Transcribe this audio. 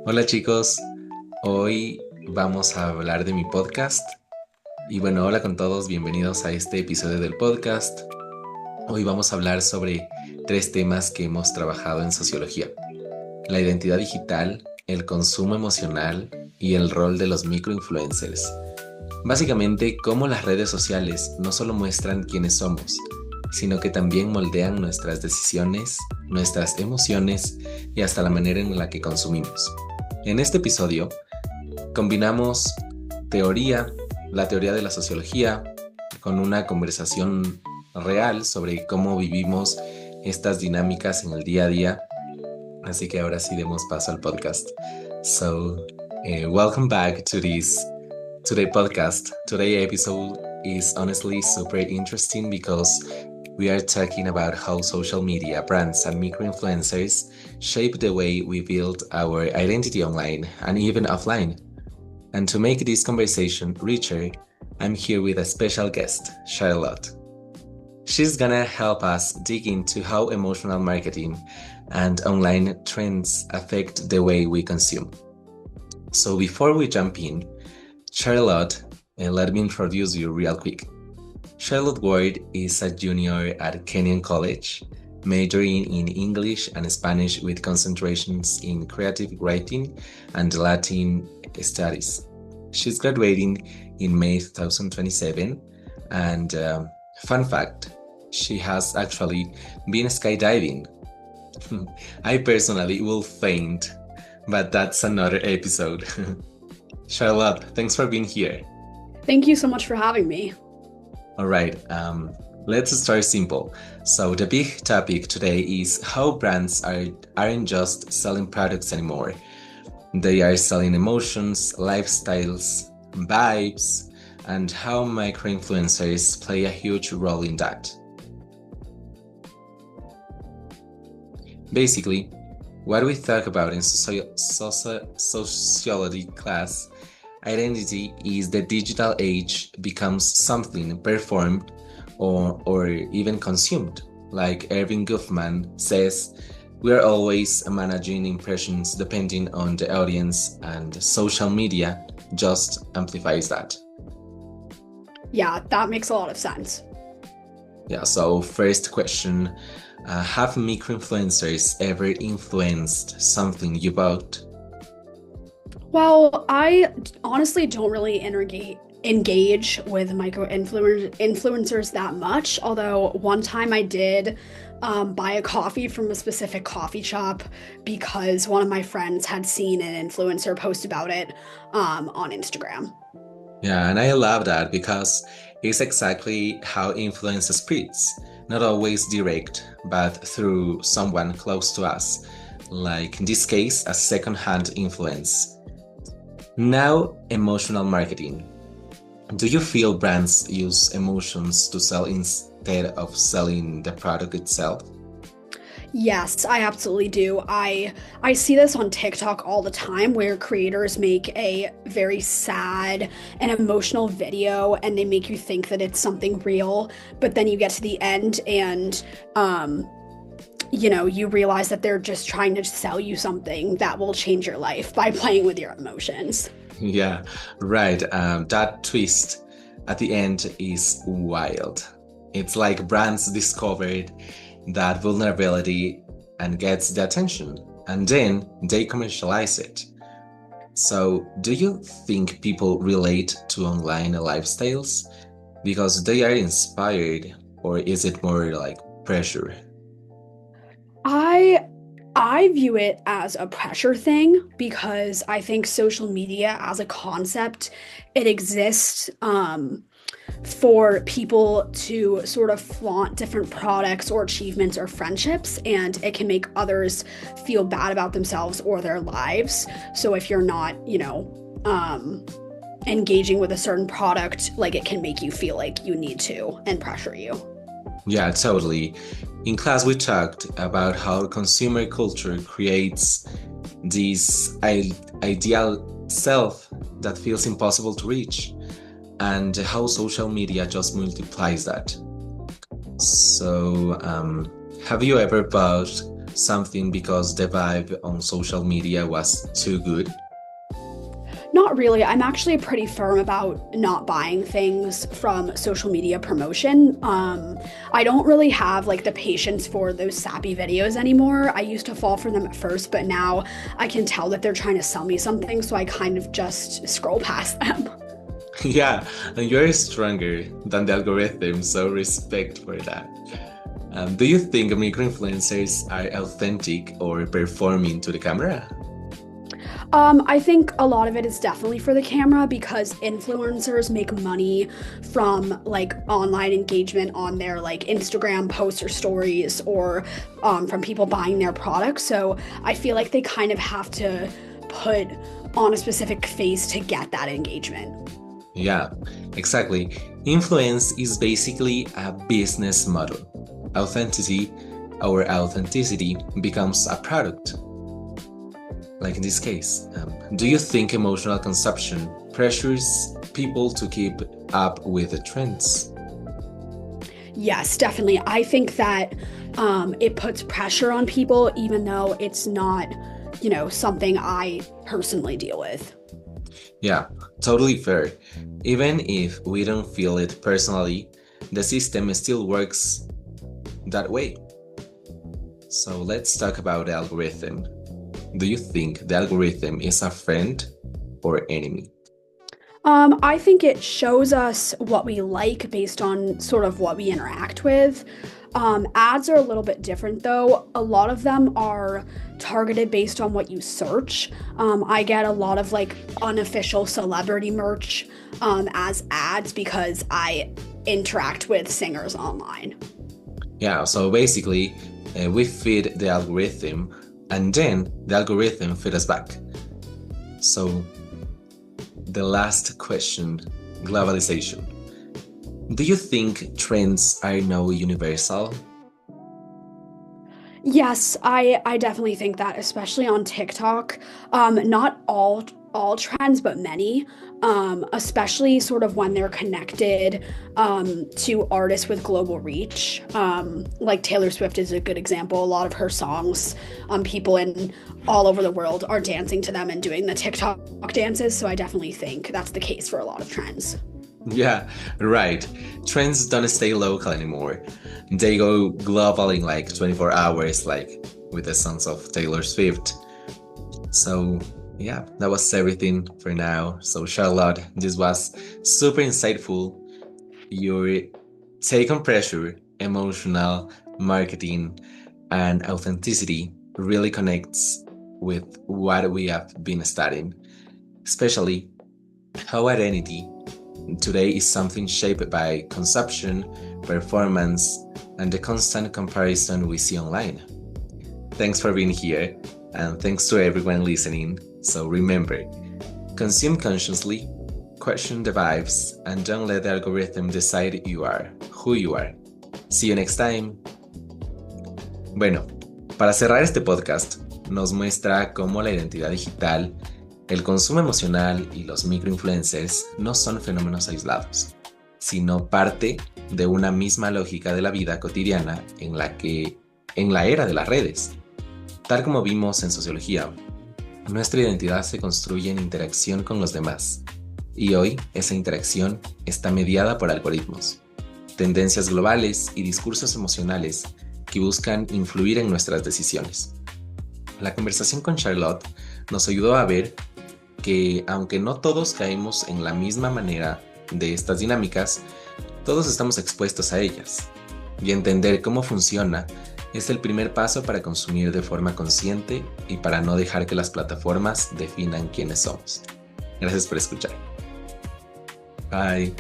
Hola chicos, hoy vamos a hablar de mi podcast y bueno, hola con todos, bienvenidos a este episodio del podcast. Hoy vamos a hablar sobre tres temas que hemos trabajado en sociología: la identidad digital, el consumo emocional y el rol de los microinfluencers. Básicamente, cómo las redes sociales no solo muestran quiénes somos, sino que también moldean nuestras decisiones, nuestras emociones y hasta la manera en la que consumimos. En este episodio combinamos teoría, la teoría de la sociología, con una conversación real sobre cómo vivimos estas dinámicas en el día a día. Así que ahora sí demos paso al podcast. Welcome back to today podcast. Today episode is honestly super interesting because we are talking about how social media, brands, and micro-influencers shape the way we build our identity online and even offline. And to make this conversation richer, I'm here with a special guest, Charlotte. She's gonna help us dig into how emotional marketing and online trends affect the way we consume. So before we jump in, Charlotte, let me introduce you real quick. Charlotte Ward is a junior at Kenyon College, majoring in English and Spanish with concentrations in creative writing and Latin studies. She's graduating in May 2027, and fun fact, she has actually been skydiving. I personally will faint, but that's another episode. Charlotte, thanks for being here. Thank you so much for having me. All right, let's start simple. So the big topic today is how brands aren't just selling products anymore. They are selling emotions, lifestyles, vibes, and how micro-influencers play a huge role in that. Basically, what we talk about in sociology class, identity is the digital age becomes something performed or even consumed. Like Erving Goffman says, we are always managing impressions depending on the audience, and social media just amplifies that. Yeah, that makes a lot of sense. Yeah, so first question, have microinfluencers ever influenced something you bought? Well, I honestly don't really engage with influencers that much. Although one time I did buy a coffee from a specific coffee shop because one of my friends had seen an influencer post about it on Instagram. Yeah, and I love that because it's exactly how influence spreads. Not always direct, but through someone close to us, like in this case, a second-hand influence. Now, emotional marketing. Do you feel brands use emotions to sell instead of selling the product itself? Yes, I absolutely do. I see this on TikTok all the time where creators make a very sad and emotional video and they make you think that it's something real, but then you get to the end and you realize that they're just trying to sell you something that will change your life by playing with your emotions. Yeah, right. That twist at the end is wild. It's like brands discovered that vulnerability and gets the attention, and then they commercialize it. So, do you think people relate to online lifestyles because they are inspired, or is it more like pressure? I I view it as a pressure thing because I think social media as a concept, it exists for people to sort of flaunt different products or achievements or friendships, and it can make others feel bad about themselves or their lives. So if you're not, engaging with a certain product, like it can make you feel like you need to and pressure you. Yeah, totally. In class, we talked about how consumer culture creates this ideal self that feels impossible to reach, and how social media just multiplies that. So, have you ever bought something because the vibe on social media was too good? Not really. I'm actually pretty firm about not buying things from social media promotion. I don't really have like the patience for those sappy videos anymore. I used to fall for them at first, but now I can tell that they're trying to sell me something, so I kind of just scroll past them. Yeah, and you're stronger than the algorithm, so respect for that. Do you think microinfluencers are authentic or performing to the camera? I think a lot of it is definitely for the camera because influencers make money from like online engagement on their like Instagram posts or stories or from people buying their products. So I feel like they kind of have to put on a specific face to get that engagement. Yeah, exactly. Influence is basically a business model. Authenticity, our authenticity becomes a product. Like in this case, do you think emotional consumption pressures people to keep up with the trends? Yes, definitely. I think that it puts pressure on people, even though it's not, something I personally deal with. Yeah, totally fair. Even if we don't feel it personally, the system still works that way. So let's talk about the algorithm. Do you think the algorithm is a friend or enemy? I think it shows us what we like based on sort of what we interact with. Ads are a little bit different though. A lot of them are targeted based on what you search. I get a lot of like unofficial celebrity merch as ads because I interact with singers online. Yeah, so basically, we feed the algorithm and then the algorithm feed us back. So the last question, globalization. Do you think trends are now universal? Yes, I definitely think that, especially on TikTok. Not all trends, but many. Especially sort of when they're connected to artists with global reach. Like Taylor Swift is a good example. A lot of her songs, people in all over the world are dancing to them and doing the TikTok dances. So I definitely think that's the case for a lot of trends. Yeah, right. Trends don't stay local anymore. They go global in like 24 hours, like with the songs of Taylor Swift. So, yeah, that was everything for now. So, Charlotte, this was super insightful. Your take on pressure, emotional, marketing, and authenticity really connects with what we have been studying, especially how identity today is something shaped by consumption, performance, and the constant comparison we see online. Thanks for being here, and thanks to everyone listening. So remember, consume consciously, question the vibes, and don't let the algorithm decide who you are. See you next time. Bueno, para cerrar este podcast, nos muestra cómo la identidad digital, el consumo emocional y los microinfluencers no son fenómenos aislados, sino parte de una misma lógica de la vida cotidiana en la era de las redes. Tal como vimos en sociología, nuestra identidad se construye en interacción con los demás, y hoy esa interacción está mediada por algoritmos, tendencias globales y discursos emocionales que buscan influir en nuestras decisiones. La conversación con Charlotte nos ayudó a ver que aunque no todos caemos en la misma manera de estas dinámicas, todos estamos expuestos a ellas. Y entender cómo funciona es el primer paso para consumir de forma consciente y para no dejar que las plataformas definan quiénes somos. Gracias por escuchar. Bye.